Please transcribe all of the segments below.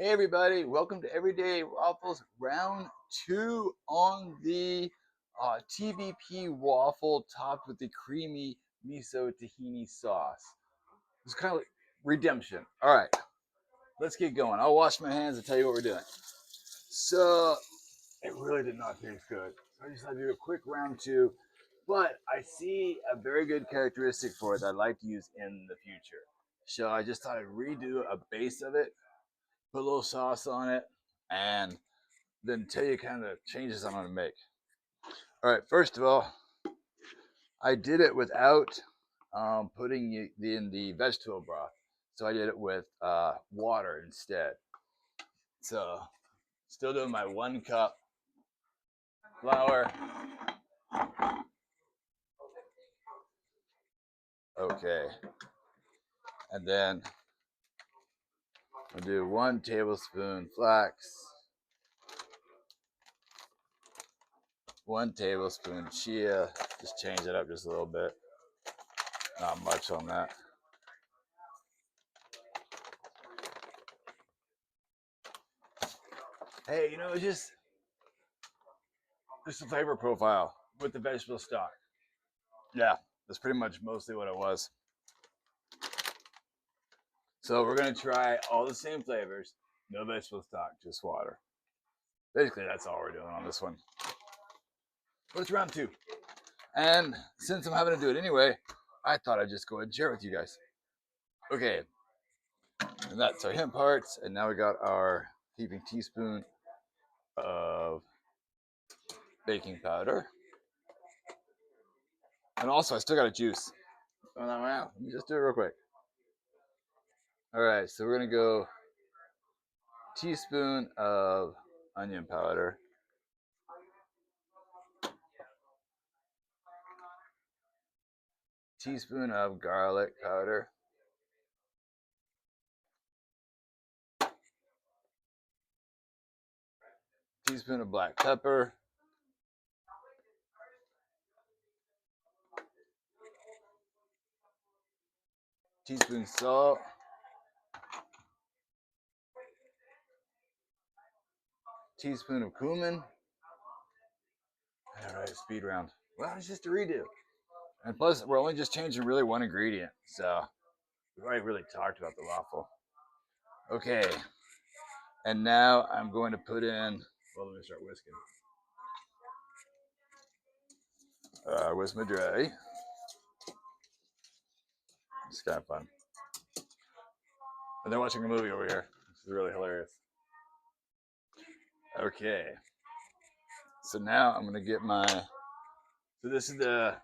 Hey everybody, welcome to Everyday Waffles round 2 on the TVP waffle topped with the creamy miso tahini sauce. It's kind of like redemption. All right, let's get going. I'll wash my hands and tell you what we're doing. So it really did not taste good. So I just had to do a quick round 2, but I see a very good characteristic for it that I'd like to use in the future. So I just thought I'd redo a base of it, put a little sauce on it, and then tell you kind of changes I'm going to make. All right, first of all, I did it without putting in the vegetable broth. So I did it with water instead. So still doing my 1 cup flour. Okay. And then I'll do 1 tablespoon flax, 1 tablespoon chia. Just change it up just a little bit. Not much on that. Hey, it's just the flavor profile with the vegetable stock. Yeah, that's pretty much mostly what it was. So we're gonna try all the same flavors, no vegetable stock, just water. Basically, that's all we're doing on this one. But it's round 2. And since I'm having to do it anyway, I thought I'd just go ahead and share it with you guys. Okay, and that's our hemp hearts, and now we got our heaping teaspoon of baking powder. And also, I still got a juice. Oh, no, wow. Let me just do it real quick. All right, so we're gonna go teaspoon of onion powder, teaspoon of garlic powder, teaspoon of black pepper, teaspoon salt, teaspoon of cumin. All right, speed round. Well, it's just a redo. And plus, we're only just changing really 1 ingredient. So we've already really talked about the waffle. Okay. And now I'm going to put in, well, let me start whisking. Whisk my dry. It's kind of fun. And they're watching a movie over here. This is really hilarious. Okay. So now I'm gonna get my. So this is the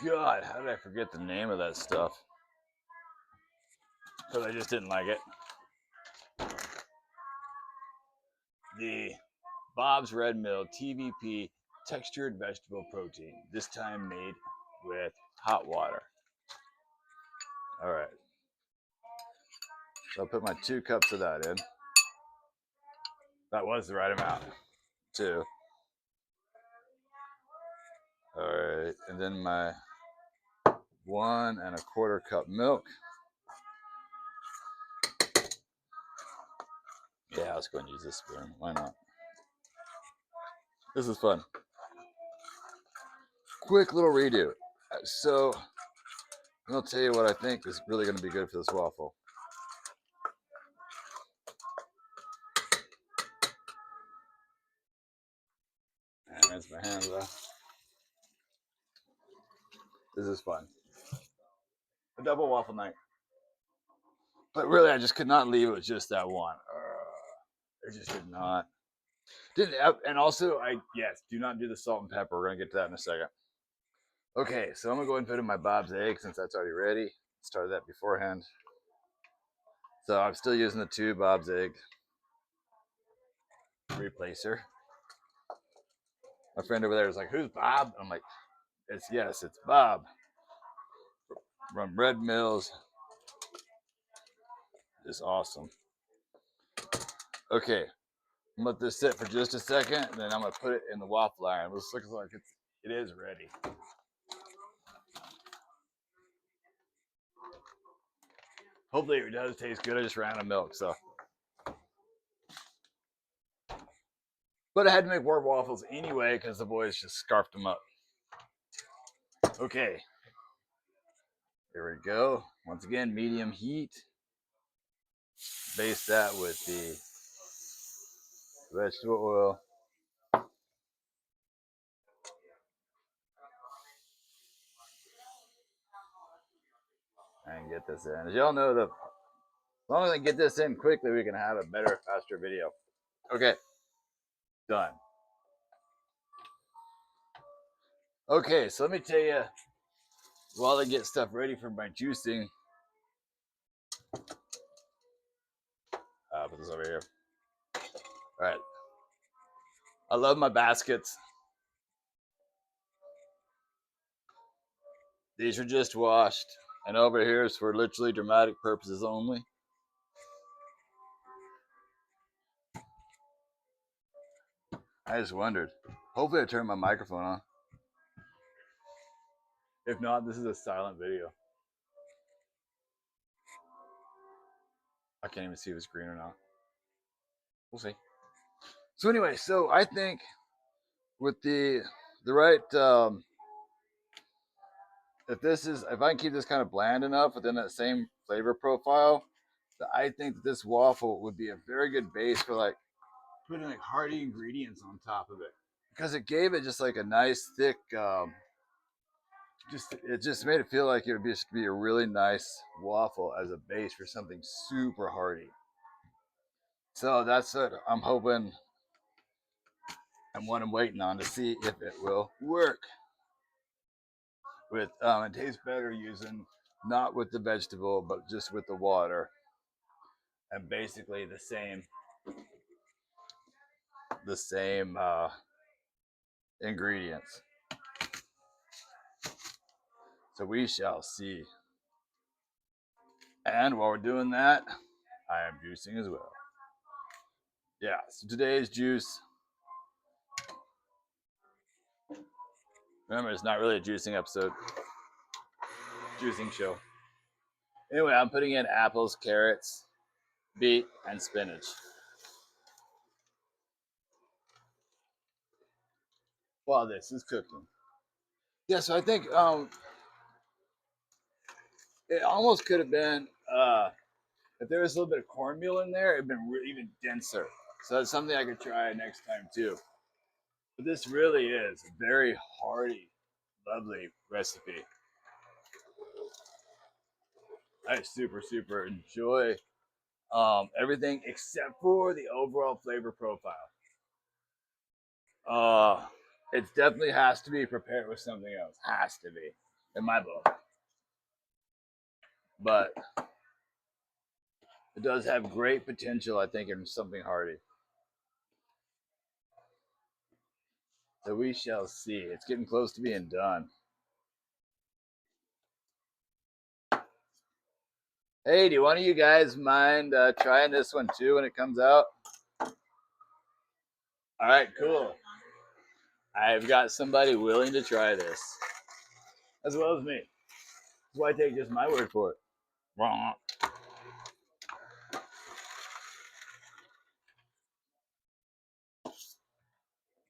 God, how did I forget the name of that stuff? Because I just didn't like it. The Bob's Red Mill TVP textured vegetable protein. This time made with hot water. All right. So I'll put my 2 cups of that in. That was the right amount, too. All right, and then my 1 1/4 cup milk. Yeah, let's go and use this spoon. Why not? This is fun. Quick little redo. So I'll tell you what I think is really going to be good for this waffle. And rinse my hands off. This is fun. A double waffle night. But really, I just could not leave it with just that one. I just did not. And also, do not do the salt and pepper. We're gonna get to that in a second. Okay, so I'm gonna go ahead and put in my Bob's egg since that's already ready. Started that beforehand. So I'm still using the 2 Bob's egg replacer. My friend over there is like, "Who's Bob?" I'm like, it's Bob from Red Mills. It's awesome. Okay, I'm gonna let this sit for just a second, and then I'm gonna put it in the waffle iron. This looks like it is ready. Hopefully it does taste good. I just ran out of milk, so. But I had to make more waffles anyway because the boys just scarfed them up. Okay. Here we go. Once again, medium heat. Baste that with the vegetable oil. And get this in. As y'all know, as long as I get this in quickly, we can have a better, faster video. Okay. Done. Okay, so let me tell you, while I get stuff ready for my juicing, I'll put this over here. All right. I love my baskets. These are just washed. And over here is for literally dramatic purposes only. I just wondered. Hopefully I turned my microphone on. If not, this is a silent video. I can't even see if it's green or not. We'll see. So anyway, so I think with the right, if I can keep this kind of bland enough within that same flavor profile, I think that this waffle would be a very good base for like putting like hearty ingredients on top of it, because it gave it just like a nice thick, it just made it feel like it would just be a really nice waffle as a base for something super hearty. So that's what I'm hoping and what I'm waiting on to see if it will work. With it tastes better using not with the vegetable but just with the water, and basically the same ingredients. So we shall see. And while we're doing that, I am juicing as well. Yeah, so today's juice, remember, it's not really a juicing episode, juicing show. Anyway, I'm putting in apples, carrots, beet, and spinach. While this is cooking. Yeah, so I think it almost could have been, if there was a little bit of cornmeal in there, it'd been even denser. So that's something I could try next time too. But this really is a very hearty, lovely recipe. I super enjoy everything except for the overall flavor profile. It definitely has to be prepared with something else. Has to be, in my book. But it does have great potential, I think, in something hearty. So we shall see. It's getting close to being done. Hey, do one of you guys mind trying this one too when it comes out? All right, cool. I've got somebody willing to try this, as well as me. That's why I take just my word for it. Wrong.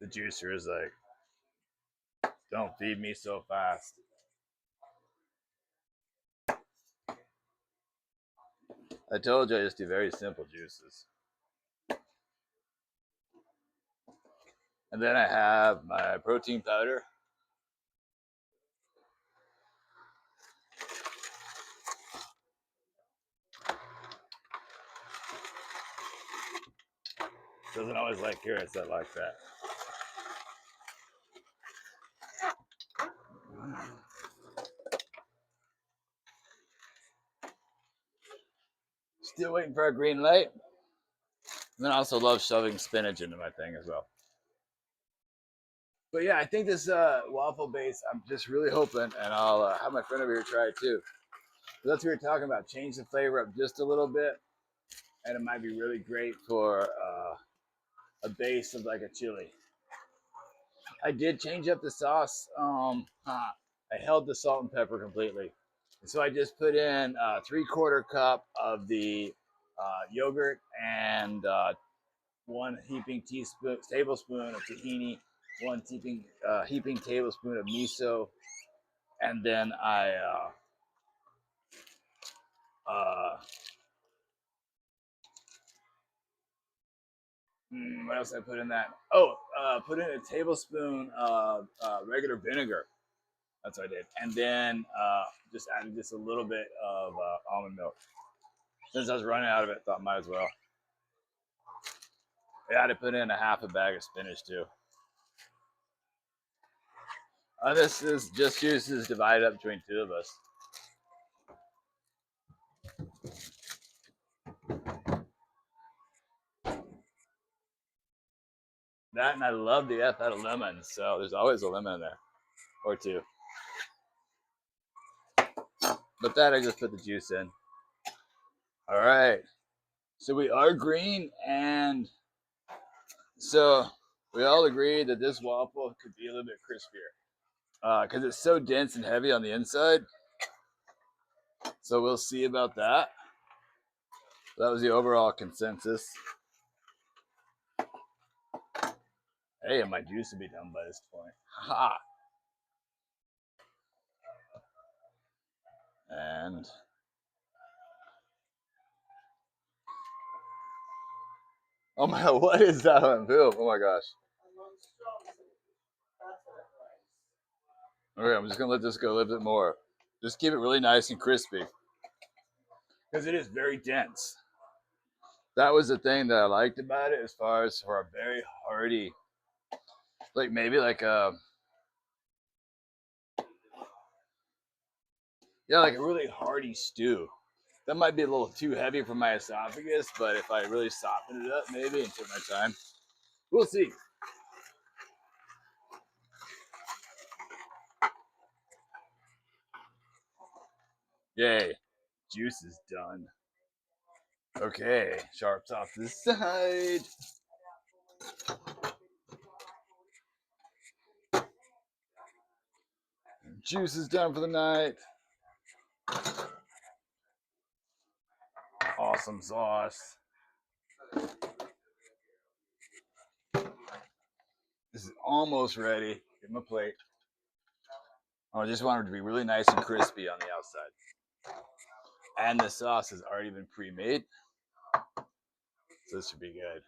The juicer is like, don't feed me so fast. I told you I just do very simple juices. And then I have my protein powder. Doesn't always like carrots that like that. Still waiting for a green light. And then I also love shoving spinach into my thing as well. But yeah, I think this waffle base, I'm just really hoping, and I'll have my friend over here try it too. But that's what we were talking about. Change the flavor up just a little bit, and it might be really great for a base of like a chili. I did change up the sauce. I held the salt and pepper completely. So I just put in a 3/4 cup of the yogurt and one heaping tablespoon of tahini, one heaping tablespoon of miso, and then uh, what else I put in that? Oh, put in a tablespoon of regular vinegar. That's what I did, and then just added just a little bit of almond milk. Since I was running out of it, thought might as well. I had to put in a half a bag of spinach too. This is just juices divided up between two of us. That, and I love the F out of lemon, so there's always a lemon in there, or two. But that I just put the juice in. All right. So we are green, and so we all agree that this waffle could be a little bit crispier because it's so dense and heavy on the inside. So we'll see about that. That was the overall consensus. Hey, and my juice will be done by this point. Ha! And oh my, what is that on film? Oh my gosh. Okay, I'm just gonna let this go a little bit more. Just keep it really nice and crispy because it is very dense. That was the thing that I liked about it, as far as for a very hearty, like maybe like a like a really hearty stew. That might be a little too heavy for my esophagus, but if I really soften it up, maybe and take my time, we'll see. Yay, juice is done. Okay, sharps off to the side. Juice is done for the night. Awesome sauce. This is almost ready. Give him a plate. Oh, I just want it to be really nice and crispy on the outside. And the sauce has already been pre-made, so this should be good.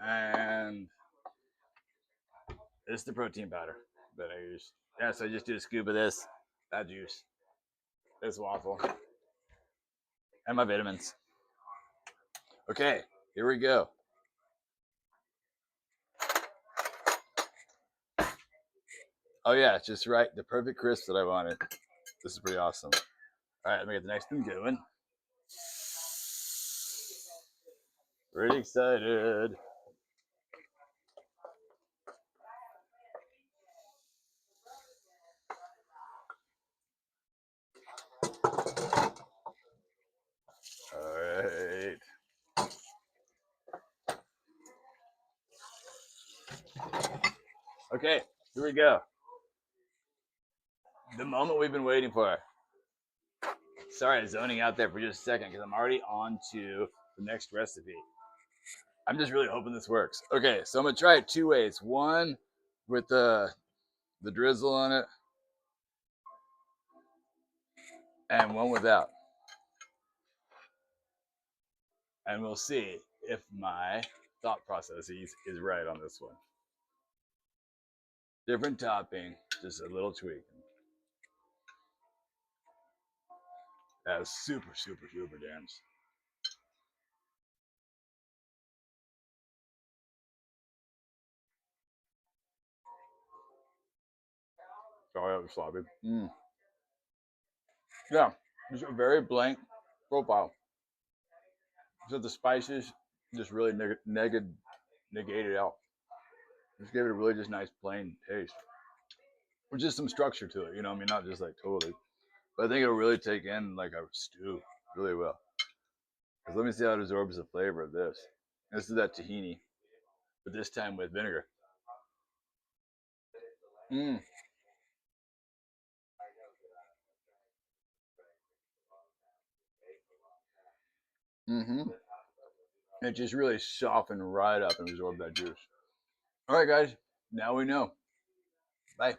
And this is the protein powder that I use. Yeah, so I just do a scoop of this, that juice, this waffle, and my vitamins. Okay, here we go. Oh yeah, it's just right, the perfect crisp that I wanted. This is pretty awesome. All right, let me get the next one going. Pretty excited. All right. Okay, here we go. The moment we've been waiting for. Sorry, zoning out there for just a second because I'm already on to the next recipe. I'm just really hoping this works. Okay, so I'm gonna try it two ways. One with the drizzle on it, and one without. And we'll see if my thought process is right on this one. Different topping, just a little tweak. That is super, super, super dense. Sorry, that was sloppy. Yeah, just a very blank profile. So the spices just really negated out. Just gave it a really just nice plain taste. With just some structure to it, you know what I mean? Not just like totally. But I think it'll really take in like a stew really well. Because let me see how it absorbs the flavor of this. This is that tahini, but this time with vinegar. Mm. Mm-hmm. It just really softened right up and absorbed that juice. All right, guys. Now we know. Bye.